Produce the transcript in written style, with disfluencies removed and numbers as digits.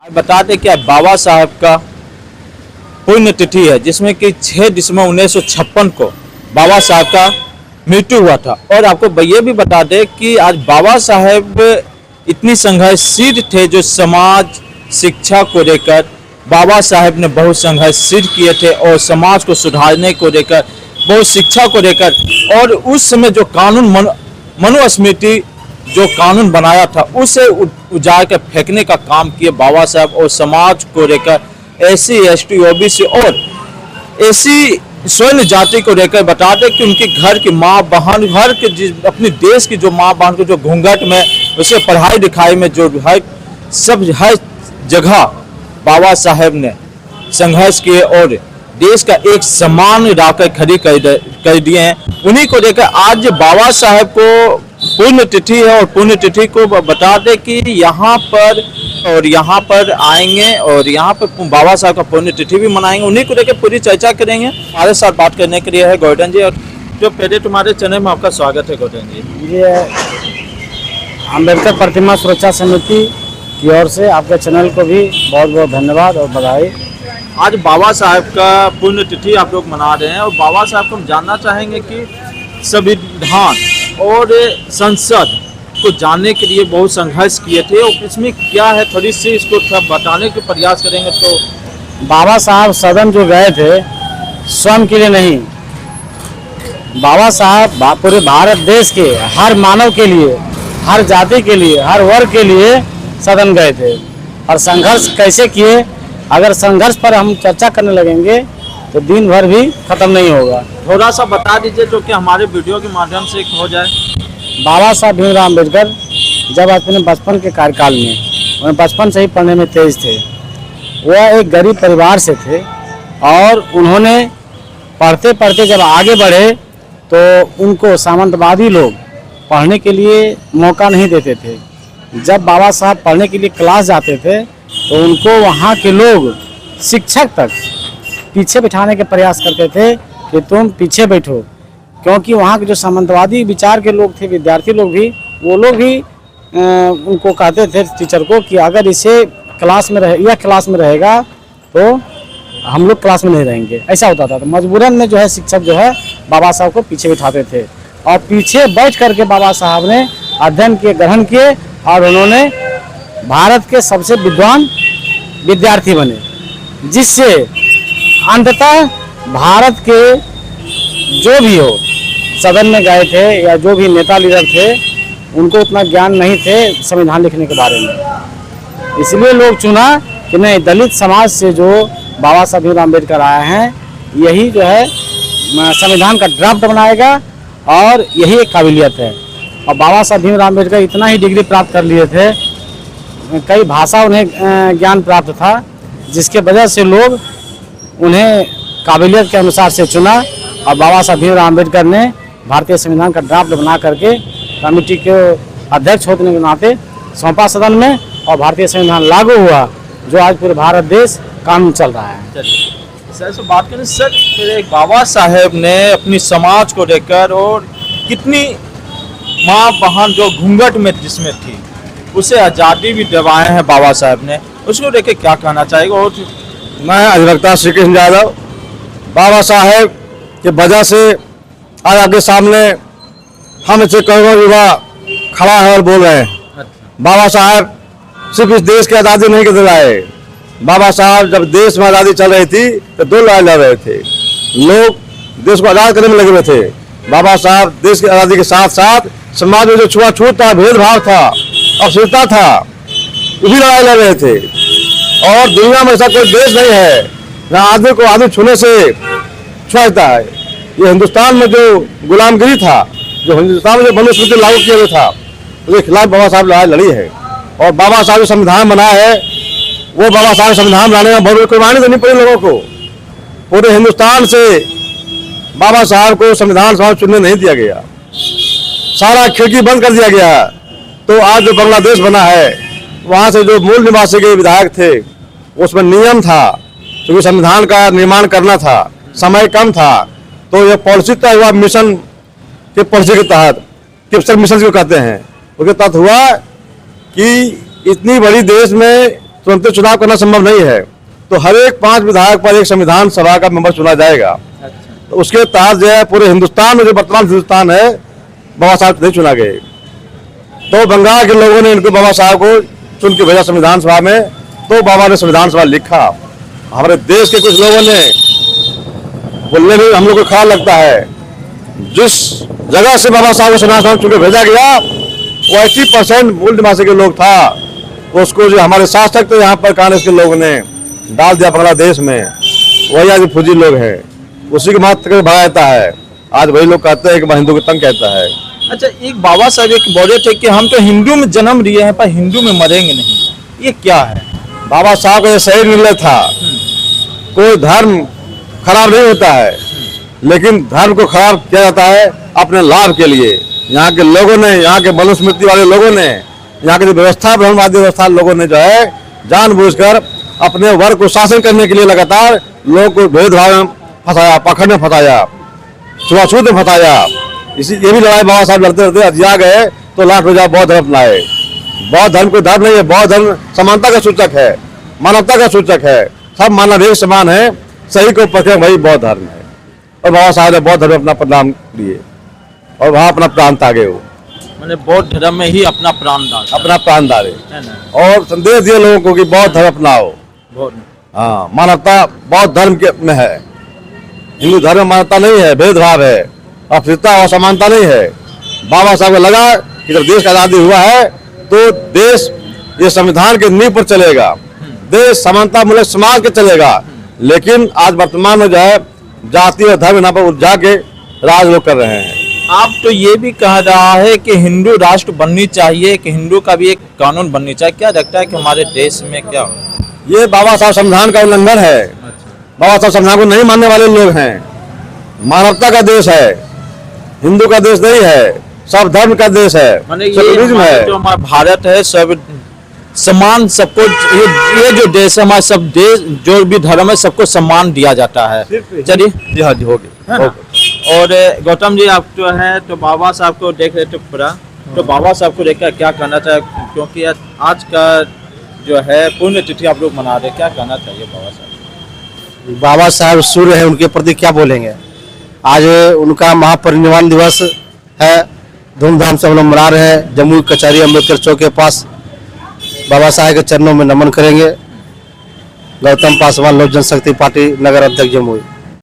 बता दें कि बाबा साहब का पुण्यतिथि है, जिसमें कि 6 दिसंबर 1956 को बाबा साहब का मृत्यु हुआ था। और आपको ये भी बता दें कि आज बाबा साहब इतनी संघर्षशील थे, जो समाज शिक्षा को लेकर बाबा साहब ने बहुत संघर्षशील किए थे और समाज को सुधारने को लेकर, बहुत शिक्षा को लेकर, और उस समय जो कानून मनुस्मृति जो कानून बनाया था उसे उजाड़ कर फेंकने का काम किए बाबा साहब। और समाज को लेकर SC ST OBC और ऐसी स्वर्ण जाति को लेकर बता दें कि उनके घर की माँ बहन, घर के अपने देश की जो माँ बहन को जो घूंघट में, उसे पढ़ाई लिखाई में जो हर जगह बाबा साहब ने संघर्ष किए और देश का एक सम्मान लाकर खड़ी कर दिए हैं। उन्हीं को लेकर आज बाबा साहब को पुण्यतिथि है और पुण्यतिथि को बता दें कि यहाँ पर आएंगे और यहाँ पर बाबा साहब का पुण्यतिथि भी मनाएंगे। उन्हीं को लेकर पूरी चर्चा करेंगे। हमारे साथ बात करने के लिए है गौतम जी। और जो पहले तुम्हारे चैनल में आपका स्वागत है गौतम जी। ये अम्बेडकर प्रतिमा सुरक्षा समिति की ओर से आपके चैनल को भी बहुत बहुत धन्यवाद और बधाई। आज बाबा साहब का पुण्यतिथि आप लोग मना रहे हैं और बाबा साहब को हम जानना चाहेंगे कि संविधान और संसद को जानने के लिए बहुत संघर्ष किए थे और इसमें क्या है, थोड़ी सी इसको बताने के प्रयास करेंगे। तो बाबा साहब सदन जो गए थे स्वयं के लिए नहीं, बाबा साहब पूरे भारत देश के हर मानव के लिए, हर जाति के लिए, हर वर्ग के लिए सदन गए थे। और संघर्ष कैसे किए, अगर संघर्ष पर हम चर्चा करने लगेंगे तो दिन भर भी खत्म नहीं होगा। थोड़ा सा बता दीजिए जो कि हमारे वीडियो के माध्यम से हो जाए। बाबा साहब भीमराव अम्बेडकर जब अपने बचपन के कार्यकाल में, उन्हें बचपन से ही पढ़ने में तेज थे। वह एक गरीब परिवार से थे और उन्होंने पढ़ते पढ़ते जब आगे बढ़े तो उनको सामंतवादी लोग पढ़ने के लिए मौका नहीं देते थे। जब बाबा साहब पढ़ने के लिए क्लास जाते थे तो उनको वहाँ के लोग, शिक्षक तक पीछे बिठाने के प्रयास करते थे कि तुम पीछे बैठो, क्योंकि वहाँ के जो सामंतवादी विचार के लोग थे, विद्यार्थी लोग भी, वो लोग भी उनको कहते थे टीचर को कि अगर इसे क्लास में यह क्लास में रहेगा तो हम लोग क्लास में नहीं रहेंगे। ऐसा होता था। तो मजबूरन में जो है शिक्षक जो है बाबा साहब को पीछे बिठाते थे और पीछे बैठ करके बाबा साहब ने अध्ययन किए, ग्रहण किए और उन्होंने भारत के सबसे विद्वान विद्यार्थी बने, जिससे अंततः भारत के जो भी हो सदन में गए थे या जो भी नेता लीडर थे, उनको उतना ज्ञान नहीं थे संविधान लिखने के बारे में। इसलिए लोग चुना कि नहीं, दलित समाज से जो बाबा साहब भीमराव अम्बेडकर आए हैं, यही जो है संविधान का ड्राफ्ट बनाएगा और यही एक काबिलियत है। और बाबा साहब भीमराव अम्बेडकर इतना ही डिग्री प्राप्त कर लिए थे, कई भाषा उन्हें ज्ञान प्राप्त था, जिसके वजह से लोग उन्हें काबिलियत के अनुसार से चुना। और बाबा साहब भीमराव अम्बेडकर ने भारतीय संविधान का ड्राफ्ट बना करके कमेटी के अध्यक्ष होने के नाते सौंपा सदन में और भारतीय संविधान लागू हुआ, जो आज पूरे भारत देश कानून चल रहा है। सर से बात करें सर, फिर बाबा साहब ने अपनी समाज को लेकर और कितनी माँ बहन जो घूंघट में जिसमें थी उसे आज़ादी भी दिलवाए हैं बाबा साहब ने, उसको लेकर क्या कहना चाहेगा। और मैं अधिवक्ता श्री कृष्ण यादव, बाबा साहेब के वजह से आज आपके सामने हम इसे करोड़ों युवा खड़ा है और बोल रहे हैं। बाबा साहब सिर्फ इस देश की आज़ादी नहीं दिलाए। बाबा साहब जब देश में आज़ादी चल रही थी तो 2 लड़ाई लड़ रहे थे, लोग देश को आज़ाद करने में लगे हुए थे। बाबा साहब देश की आज़ादी के साथ साथ समाज में जो छुआछूत था, भेदभाव था, असुरता था, वो भी लड़ाई लड़ रहे थे। और दुनिया में ऐसा कोई देश नहीं है जहाँ आदमी को आदमी छूने से छुआता है। ये हिंदुस्तान में जो गुलामगिरी था, जो हिंदुस्तान में जो मनुस्मृति लागू किया गया था, उसके खिलाफ बाबा साहब लड़ाई लड़ी है। और बाबा साहब जो संविधान बनाया है, वो बाबा साहब संविधान बनाने में बहुत कुर्बानी देनी पड़ी लोगों को। पूरे हिंदुस्तान से बाबा साहब को संविधान सभा चुनने नहीं दिया गया, सारा खिड़की बंद कर दिया गया। तो आज जो बांग्लादेश बना है, वहाँ से जो मूल निवासी के विधायक थे, उसमें नियम था, क्योंकि संविधान का निर्माण करना था, समय कम था, तो यह पॉलिसी तय हुआ मिशन के पॉलिसी के तहत, किप्सर मिशन जो कहते हैं, उसके तहत हुआ कि इतनी बड़ी देश में तुरंत चुनाव करना संभव नहीं है। तो हर एक 5 विधायक पर एक संविधान सभा का मेंबर चुना जाएगा। तो उसके तहत जो है पूरे हिंदुस्तान में, जो वर्तमान हिंदुस्तान है, बाबा साहब नहीं चुना गए। तो बंगाल के लोगों ने इनको, बाबा साहब को चुन के भेजा संविधान सभा में। तो बाबा ने संविधान सभा लिखा। हमारे देश के कुछ लोगों ने बोलने में हम लोग को खराब लगता है, जिस जगह से बाबा साहब को संविधान सभा चुन के भेजा गया वो 80% मूल निवासी के लोग था। उसको जो हमारे शासक थे यहाँ पर कांग्रेस के लोगों ने डाल दिया बांग्लादेश में। वही आज फौजी लोग हैं, उसी के मात्र भगा जाता है। आज वही लोग कहते हैं कि मैं हिंदू को तंग कहता है। अच्छा, एक बाबा साहब एक बोले थे कि हम तो हिंदू में जन्म लिए हैं पर हिंदू में मरेंगे नहीं, ये क्या है? बाबा साहब का ये सही निर्णय था। कोई धर्म खराब नहीं होता है, लेकिन धर्म को खराब किया जाता है अपने लाभ के लिए। यहाँ के लोगों ने, यहाँ के मनुस्मृति वाले लोगों ने, यहाँ की जो व्यवस्था, ब्रह्मवादी व्यवस्था लोगों ने जो है जानबूझकर अपने वर्ग को शासन करने के लिए लगातार लोगों को भेदभाव में फंसाया, पकड़ में फंसाया, छुआछूत में फंसाया। इसी ये भी लड़ाई बाबा साहब लड़ते लड़ते हथिया गए तो लास्ट में जा बौद्ध धर्म लाए। बौद्ध धर्म कोई धर्म नहीं है, बौद्ध धर्म समानता का सूचक है, मानवता का सूचक है। सब मानव एक समान है, सही को पकड़े वही बौद्ध धर्म है। और बाबा साहब ने बौद्ध धर्म अपना प्रणाम लिए और वहाँ अपना प्राण त्यागे। वो मैंने बौद्ध धर्म में ही अपना प्राण डाला, अपना प्राण डाले है ना? और संदेश दिए लोगों को कि बौद्ध धर्म अपनाओ। हाँ, मानवता बौद्ध धर्म के में है। हिंदू धर्म में मानवता नहीं है, भेदभाव है, अस्थिरता और समानता नहीं है। बाबा साहब को लगा कि जब देश का आजादी हुआ है तो देश ये संविधान के नींव पर चलेगा, देश समानता मूलक समाज के चलेगा। लेकिन आज वर्तमान में जो है जाति और धर्म यहाँ पर उलझा के राज लोग कर रहे हैं। आप तो ये भी कह रहा है कि हिंदू राष्ट्र बननी चाहिए, कि हिंदू का भी एक कानून बननी चाहिए। क्या लगता है कि हमारे देश में क्या हो? ये बाबा साहब संविधान का उल्लंघन है। बाबा साहब संविधान को नहीं मानने वाले लोग हैं। मानवता का देश है, हिंदू का देश नहीं है, सब धर्म का देश है, सेक्युलरिज्म है। जो हमारा भारत है सब समान, सबको ये जो देश है हमारा, सब देश जो भी धर्म है सबको सम्मान दिया जाता है। चलिए जी हाँ जी, हो गया। और गौतम जी, आप जो है तो बाबा साहब को देख रहे थे पूरा, तो बाबा साहब को देखकर क्या कहना चाहिए? क्योंकि आज का जो है पुण्यतिथि आप लोग मना रहे, क्या कहना चाहिए बाबा साहब? बाबा साहब सूर्य है, उनके प्रति क्या बोलेंगे। आज उनका महापरिनिर्वाण दिवस है, धूमधाम से हम लोग मना रहे हैं। जम्मू कचहरी अम्बेडकर चौक के पास बाबा साहब के चरणों में नमन करेंगे। गौतम पासवान, लोक जनशक्ति पार्टी नगर अध्यक्ष जमुई।